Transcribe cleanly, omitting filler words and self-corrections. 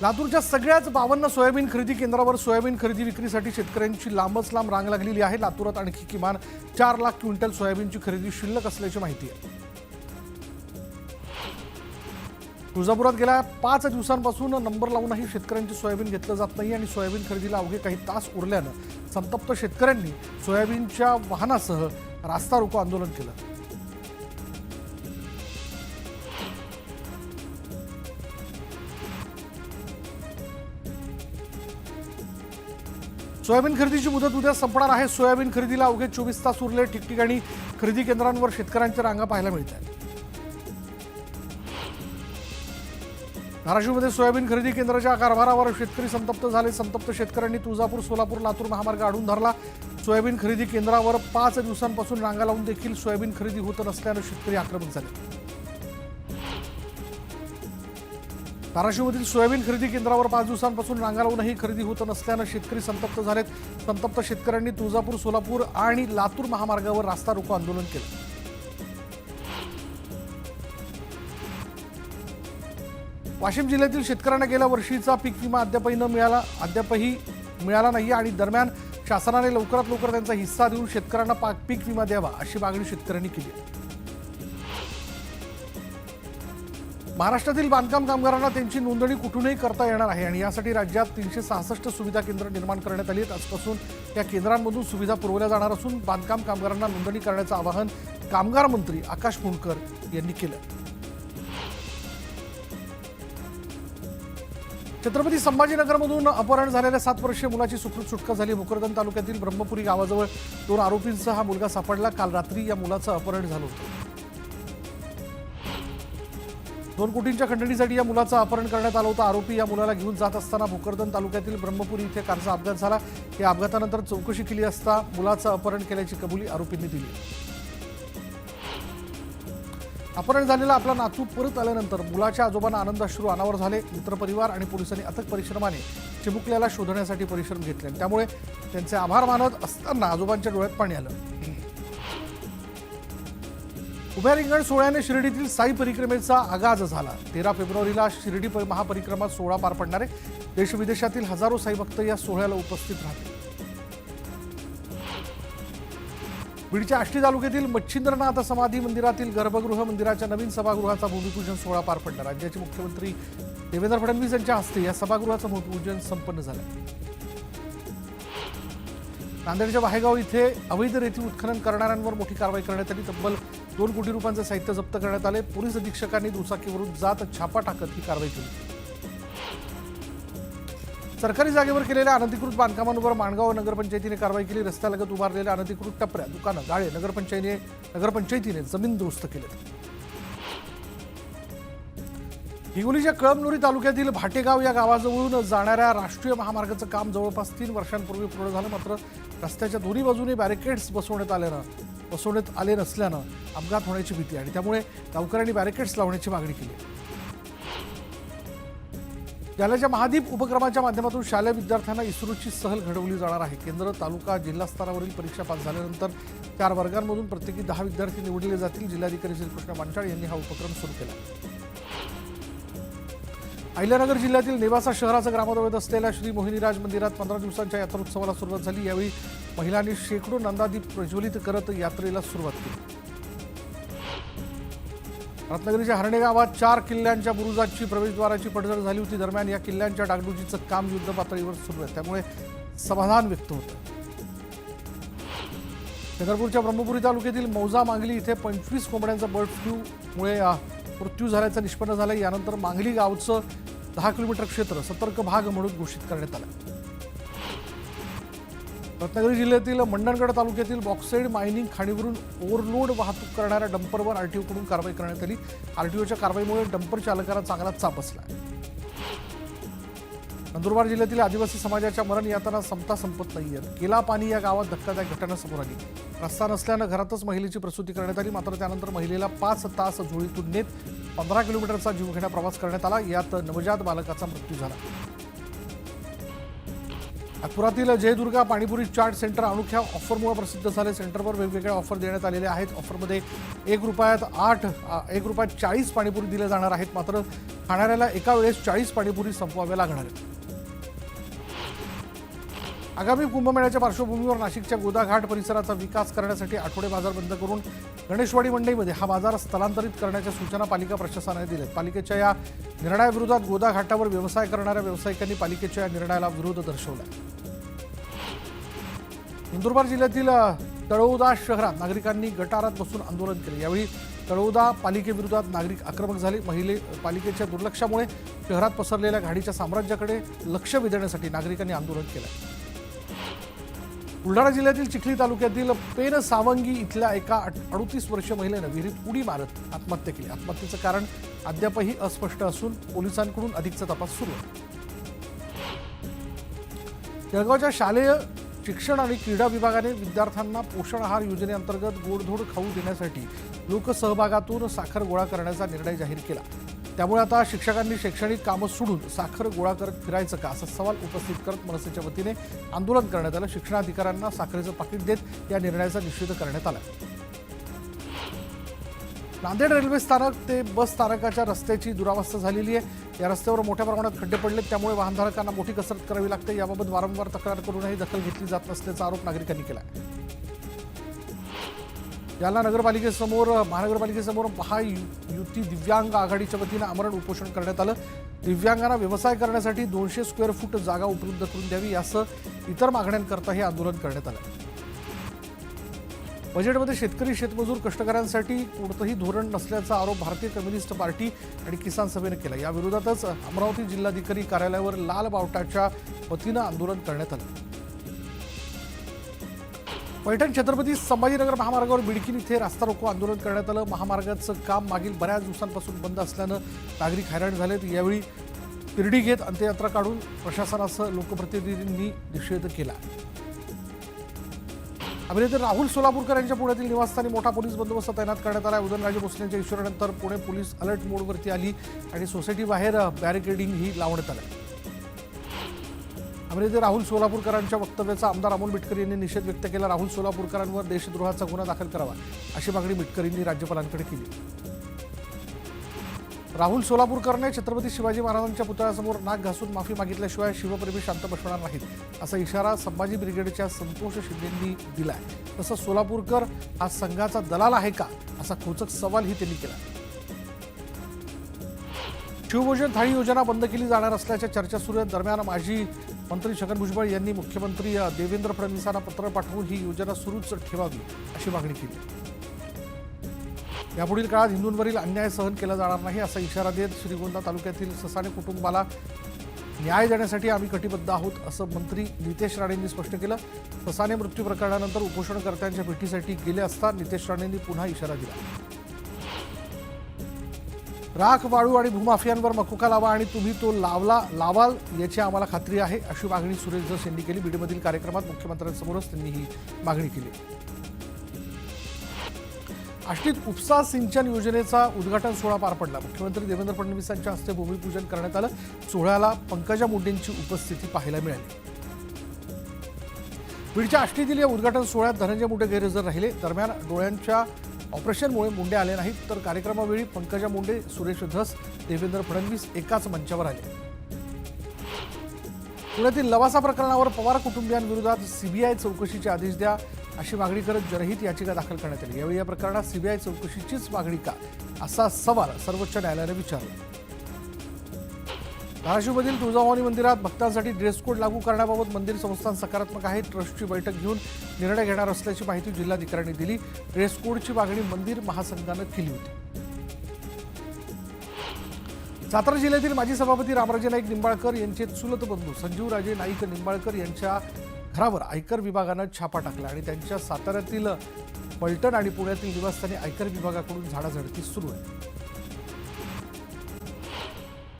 लातूरच्या सगळ्याच 52 सोयाबीन खरेदी केंद्रावर सोयाबीन खरेदी विक्रीसाठी शेतकऱ्यांची लांबच लांब रांग लागलेली आहे। लातूरात आणखी किमान 4 लाख क्विंटल सोयाबीनची खरेदी शिल्लक असल्याची माहिती आहे। तुळजापुरात गेल्या 5 दिवसांपासून नंबर लावूनही शेतकऱ्यांची सोयाबीन घेतलं जात नाही आणि सोयाबीन खरेदीला अवघे काही तास उरल्यानं संतप्त शेतकऱ्यांनी सोयाबीनच्या वाहनासह रास्ता रोको आंदोलन केलं। सोयाबीन खरेदीची मुदत उद्या संपणार आहे। सोयाबीन खरेदीला अवघे 24 तास उरले। ठिकठिकाणी खरेदी केंद्रांवर शेतकऱ्यांच्या रांगा पाहायला मिळतात। धाराशिवमध्ये सोयाबीन खरेदी केंद्राच्या कारभारावर शेतकरी संतप्त झाले। संतप्त शेतकऱ्यांनी तुळजापूर सोलापूर लातूर महामार्ग अडवून धरला। सोयाबीन खरेदी केंद्रावर 5 दिवसांपासून रांगा लावून देखील सोयाबीन खरेदी होत नसल्याने शेतकरी आक्रमक झाले। धाराशिवमधील सोयाबीन खरेदी केंद्रावर 5 दिवसांपासून रांगा लावूनही खरेदी होत नसल्याने शेतकरी संतप्त झालेत। संतप्त शेतकऱ्यांनी तुळजापूर सोलापूर आणि लातूर महामार्गावर रास्ता रोको आंदोलन केलं। वाशिम जिल्ह्यातील शेतकऱ्यांना गेल्या वर्षीचा पीक विमा अद्यापही मिळाला नाही आणि दरम्यान शासनाने लवकरात लवकर त्यांचा हिस्सा देऊन शेतकऱ्यांना पीक विमा द्यावा अशी मागणी शेतकऱ्यांनी केली आहे। महाराष्ट्रातील बांधकाम कामगारांना त्यांची नोंदणी कुठूनही करता येणार आहे आणि यासाठी राज्यात 366 सुविधा केंद्र निर्माण करण्यात आली आहेत। आजपासून या केंद्रांमधून सुविधा पुरवल्या जाणार असून बांधकाम कामगारांना नोंदणी करण्याचं आवाहन कामगार मंत्री आकाश फुंडकर यांनी केलं। छत्रपती संभाजीनगरमधून अपहरण झालेल्या 7 वर्षीय मुलाची सुखरूप सुटका झाली। भोकरदन तालुक्यातील ब्रह्मपुरी गावाजवळ 2 आरोपींसह हा मुलगा सापडला। काल रात्री या मुलाचं अपहरण झालं होतं। 2 कोटींच्या खंडणीसाठी या मुलाचं अपहरण करण्यात आलं होतं। आरोपी या मुलाला घेऊन जात असताना भोकरदन तालुक्यातील ब्रह्मपुरी इथे कारचा अपघात झाला। या अपघातानंतर चौकशी केली असता मुलाचं अपहरण केल्याची कबुली आरोपींनी दिली। अपहरण झालेला आपला नातू परत आल्यानंतर मुलाच्या आजोबांना आनंदाश्रू अनावर झाले। मित्रपरिवार आणि पोलिसांनी अथक परिश्रमाने चिमुकल्याला शोधण्यासाठी परिश्रम घेतले आणि त्यामुळे त्यांचे आभार मानत असताना आजोबांच्या डोळ्यात पाणी आलं। उभ्या रिंगण सोहळ्याने शिर्डीतील साई परिक्रमेचा आगाज झाला। 13 फेब्रुवारीला शिर्डी महापरिक्रमा सोहळा पार पडणार आहे। देशविदेशातील हजारो साई भक्त या सोहळ्याला उपस्थित राहतील। बीडच्या आष्टी तालुक्यातील मच्छिंद्रनाथ समाधी मंदिरातील गर्भगृह मंदिराच्या नवीन सभागृहाचा भूमिपूजन सोहळा पार पडला। राज्याचे मुख्यमंत्री देवेंद्र फडणवीस यांच्या हस्ते या सभागृहाचं भूमिपूजन संपन्न झालं। नांदेडच्या वाहेगाव इथे अवैध रेती उत्खनन करणाऱ्यांवर मोठी कारवाई करण्यात आली। तब्बल 2 कोटी रुपयांचे साहित्य जप्त करण्यात आले। पोलीस अधीक्षकांनी दुचाकीवरून जात छापा टाकत ही कारवाई केली। सरकारी जागेवर केलेल्या अनधिकृत बांधकामांवर माणगाव नगरपंचायतीने कारवाई केली। रस्त्यालगत उभारलेल्या अनधिकृत टपऱ्या दुकानं गाळे नगरपंचायतीने जमीन दुरुस्त केले। हिंगोलीच्या कळमनुरी तालुक्यातील भाटेगाव या गावाजवळून जाणाऱ्या राष्ट्रीय महामार्गाचं काम जवळपास 3 वर्षांपूर्वी पूर्ण झालं। मात्र रस्त्याच्या दोन्ही बाजूने बॅरिकेड्स बसवण्यात आले नसल्यानं अपघात होण्याची भीती आणि त्यामुळे गावकऱ्यांनी बॅरिकेड्स लावण्याची मागणी केली। जालन्याच्या महादीप उपक्रमाच्या माध्यमातून शालेय विद्यार्थ्यांना इस्रोची सहल घडवली जाणार आहे। केंद्र तालुका जिल्हा स्तरावरील परीक्षा पास झाल्यानंतर 4 वर्गांमधून प्रत्येकी 10 विद्यार्थी निवडले जातील। जिल्हाधिकारी श्रीकृष्ण मांचाळ यांनी हा उपक्रम सुरू केला। अहिल्यानगर जिल्ह्यातील नेवासा शहराचं ग्रामदैवत असलेल्या श्री मोहिनीराज मंदिरात 15 दिवसांच्या यात्रोत्सवाला सुरुवात झाली। यावेळी महिलांनी शेकडो नंदादीप प्रज्वलित करत यात्रेला सुरुवात केली। रत्नागिरीच्या हरणे गावात 4 किल्ल्यांच्या बुरुजाची प्रवेशद्वाराची पडझड झाली होती। दरम्यान या किल्ल्यांच्या डागडुजीचं काम युद्ध पातळीवर सुरू आहे, त्यामुळे समाधान व्यक्त होतं। चंद्रपूरच्या ब्रह्मपुरी तालुक्यातील मौजा मांगली इथे 25 कोंबड्यांचा बर्ड फ्लूमुळे मृत्यू झाल्याचं निष्पन्न झालं। यानंतर मांगली गावचं 10 किलोमीटर क्षेत्र सतर्क भाग म्हणून घोषित करण्यात आलं। रत्नागिरी जिल्ह्यातील मंडणगड तालुक्यातील बॉक्साईड मायनिंग खाणीवरून ओव्हरलोड वाहतूक करणाऱ्या डंपरवर आरटीओकडून कारवाई करण्यात आली। आरटीओच्या कारवाईमुळे डंपर चालकाला चांगला चाप बसला। नंदुरबार जिल्ह्यातील आदिवासी समाजाच्या मरण यातना संपत नाहीयेत। केला पाणी या गावात धक्कादायक घटना समोर आली। रस्ता नसल्यानं घरातच महिलेची प्रसूती करण्यात आली। मात्र त्यानंतर महिलेला 5 तास झोळीतून नेत 15 किलोमीटरचा जीवघेणा प्रवास करण्यात आला। यात नवजात बालकाचा मृत्यू झाला। नागपुरातील जयदुर्गा पाणीपुरी चाट सेंटर अनोख्या ऑफरमुळे प्रसिद्ध झाले। सेंटरवर वेगवेगळ्या ऑफर देण्यात आलेल्या आहेत। ऑफरमध्ये 1 रुपयात 40 पाणीपुरी दिल्या जाणार आहेत। मात्र खाणाऱ्याला एका वेळेस 40 पाणीपुरी संपवाव्या लागणार आहेत. आगामी कुंभमेळ्याच्या पार्श्वभूमीवर नाशिकच्या गोदा घाट परिसराचा विकास करण्यासाठी आठवडे बाजार बंद करून गणेशवाडी मंडईमध्ये हा बाजार स्थलांतरित करण्याच्या सूचना पालिका प्रशासनाने दिल्यात. पालिकेच्या या निर्णयाविरोधात गोदा घाटावर व्यवसाय करणाऱ्या व्यावसायिकांनी पालिकेच्या या निर्णयाला विरोध दर्शवला. नंदुरबार जिल्ह्यातील तळोदा शहरात नागरिकांनी गटारात बसून आंदोलन केले. यावेळी तळोदा पालिकेविरोधात नागरिक आक्रमक झाले. पालिकेच्या दुर्लक्षामुळे शहरात पसरलेल्या घाणीच्या साम्राज्याकडे लक्ष वेधण्यासाठी नागरिकांनी आंदोलन केलं. बुलढाणा जिल्ह्यातील चिखली तालुक्यातील पेन सावंगी इथल्या एका 38 वर्षीय महिलेनं विहिरीत उडी मारत आत्महत्या केली. आत्महत्येचं कारण अद्यापही अस्पष्ट असून पोलिसांकडून अधिकचा तपास सुरू आहे. जळगावच्या शालेय शिक्षण आणि क्रीडा विभागाने विद्यार्थ्यांना पोषण आहार योजनेअंतर्गत गोडधोड खाऊ देण्यासाठी लोकसहभागातून साखर गोळा करण्याचा निर्णय जाहीर केला. त्यामुळे आता शिक्षकांनी शैक्षणिक कामं सोडून साखर गोळा करत फिरायचं का असा सवाल उपस्थित करत मनसेच्या वतीने आंदोलन करण्यात आलं. शिक्षणाधिकाऱ्यांना साखरेचं पाकिट देत या निर्णयाचा निषेध करण्यात आला. नांदेड रेल्वे स्थानक ते बस स्थानकाच्या रस्त्याची दुरावस्था झालेली आहे. या रस्त्यावर मोठ्या प्रमाणात खड्डे पडलेत, त्यामुळे वाहनधारकांना मोठी कसरत करावी लागते. याबाबत वारंवार तक्रार करूनही दखल घेतली जात नसल्याचा आरोप नागरिकांनी केला. जालना महानगरपालिकेसमोर महायुती दिव्यांग आघाडीच्या वतीनं आमरण उपोषण करण्यात आलं. दिव्यांगांना व्यवसाय करण्यासाठी 200 स्क्वेअर फूट जागा उपलब्ध करून द्यावी यासह इतर मागण्यांकरता हे आंदोलन करण्यात आलं. बजेटमध्ये शेतकरी शेतमजूर कष्टकऱ्यांसाठी कोणतंही धोरण नसल्याचा आरोप भारतीय कम्युनिस्ट पार्टी आणि किसान सभेनं केला. या विरोधातच अमरावती जिल्हाधिकारी कार्यालयावर लाल बावटाच्या वतीनं आंदोलन करण्यात आलं. पैठण छत्रपती संभाजीनगर महामार्गावर बिडकीन इथे रास्ता रोको आंदोलन करण्यात आलं. महामार्गाचं काम मागील बऱ्याच दिवसांपासून बंद असल्यानं नागरिक हैराण झालेत. यावेळी तिरडी घेत अंत्ययात्रा काढून प्रशासनासह लोकप्रतिनिधींनी निषेध केला. अभिनेते राहुल सोलापूरकर यांच्या पुण्यातील निवासस्थानी मोठा पोलीस बंदोबस्त तैनात करण्यात आला. उदयनराजे भोसलेंच्या इशाऱ्यानंतर पुणे पोलीस अलर्ट मोडवरती आली आणि सोसायटीबाहेर बॅरिकेडिंग ही लावण्यात आलं. अभिनेते राहुल सोलापूरकरांच्या वक्तव्याचा आमदार अमोल मिटकरी यांनी निषेध व्यक्त केला. राहुल सोलापूरकरांवर देशद्रोहाचा गुन्हा दाखल करावा अशी मागणी मिटकरींनी राज्यपालांकडे केली. राहुल सोलापूरकरने छत्रपती शिवाजी महाराजांच्या पुतळ्यासमोर नाक घासून माफी मागितल्याशिवाय शिवप्रेमी शांत बसणार नाहीत असा इशारा संभाजी ब्रिगेडच्या संतोष शिंदेंनी दिलाय. तसंच सोलापूरकर हा संघाचा दलाल आहे का असा खोचक सवालही त्यांनी केला. शिवभोजन थाळी योजना बंद केली जाणार असल्याच्या चर्चा सुरू आहेत. दरम्यान माजी मंत्री छगन भुजबळ यांनी मुख्यमंत्री देवेंद्र फडणवीसांना पत्र पाठवून ही योजना सुरूच ठेवावी अशी मागणी केली. यापुढील काळात हिंदूंवरील अन्याय सहन केला जाणार नाही असा इशारा देत श्रीगोंदा तालुक्यातील ससाणे कुटुंबाला न्याय देण्यासाठी आम्ही कटिबद्ध आहोत असं मंत्री नितेश राणेंनी स्पष्ट केलं. ससाणे मृत्यू प्रकरणानंतर उपोषणकर्त्यांच्या भेटीसाठी गेले असता नितेश राणेंनी पुन्हा इशारा दिला. राख, वाळू आणि भूमाफियांवर मकोका लावा आणि तुम्ही तो लावाल याची आम्हाला खात्री आहे अशी मागणी सुरेश धस यांनी केली. बीडमधील कार्यक्रमात मुख्यमंत्र्यांसमोरच त्यांनी ही मागणी केली. आष्टीत उपसा सिंचन योजनेचा उद्घाटन सोहळा पार पडला. मुख्यमंत्री देवेंद्र फडणवीसांच्या हस्ते भूमिपूजन करण्यात आलं. सोहळ्याला पंकजा मुंडेंची उपस्थिती पाहायला मिळाली. बीडच्या आष्टीतील या उद्घाटन सोहळ्यात धनंजय मुंडे गैरहजर राहिले. दरम्यान डोळ्यांच्या ऑपरेशनमुळे मुंडे आले नाहीत, तर कार्यक्रमावेळी पंकजा मुंडे, सुरेश धस, देवेंद्र फडणवीस एकाच मंचावर आले. पुण्यातील लवासा प्रकरणावर पवार कुटुंबियांविरोधात सीबीआय चौकशीचे आदेश द्या अशी मागणी करत जनहित याचिका दाखल करण्यात आली. यावेळी या प्रकरणात सीबीआय चौकशीचीच मागणी का असा सवाल सर्वोच्च न्यायालयाने विचारला. धाराशिवमधील तुळजाभवानी मंदिरात भक्तांसाठी ड्रेस कोड लागू करण्याबाबत मंदिर संस्थान सकारात्मक आहे. ट्रस्टची बैठक घेऊन निर्णय घेणार असल्याची माहिती जिल्हाधिकाऱ्यांनी दिली. ड्रेस कोडची मागणी मंदिर महासंघानं केली होती. सातारा जिल्ह्यातील माजी सभापती रामराजे नाईक निंबाळकर यांचे चुलत बंधू संजीवराजे नाईक निंबाळकर यांच्या घरावर आयकर विभागानं छापा टाकला आणि त्यांच्या साताऱ्यातील पलटण आणि पुण्यातील निवासस्थानी आयकर विभागाकडून झाडाझडती सुरू आहे.